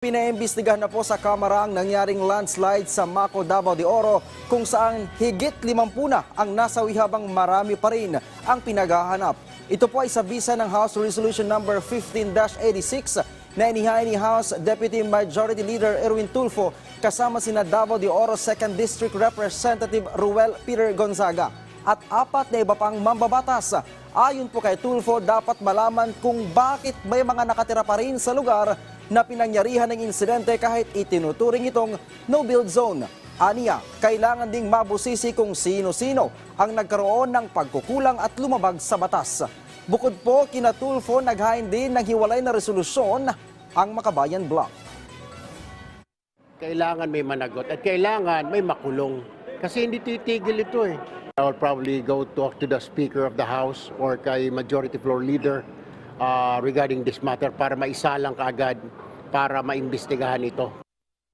Pinaimbestigahan na po sa Kamara ang nangyaring landslide sa Maco, Davao de Oro kung saan higit 50 na ang nasawi habang marami pa rin ang pinaghahanap. Ito po ay sa bisa ng House Resolution number 15-86 na inihain ni House Deputy Majority Leader Erwin Tulfo kasama sina Davao de Oro 2nd District Representative Ruel Peter Gonzaga at 4 na iba pang mambabatas. Ayon po kay Tulfo, dapat malaman kung bakit may mga nakatira pa rin sa lugar na pinangyarihan ng insidente kahit itinuturing itong no-build zone. Aniya, kailangan ding mabusisi kung sino-sino ang nagkaroon ng pagkukulang at lumabag sa batas. Bukod po, kina Tulfo, naghain din ng hiwalay na resolusyon ang Makabayan Block. Kailangan may managot at kailangan may makulong. Kasi hindi titigil ito eh. I will probably go talk to the Speaker of the House or kay Majority Floor Leader regarding this matter para maisalang kaagad para maimbestigahan ito.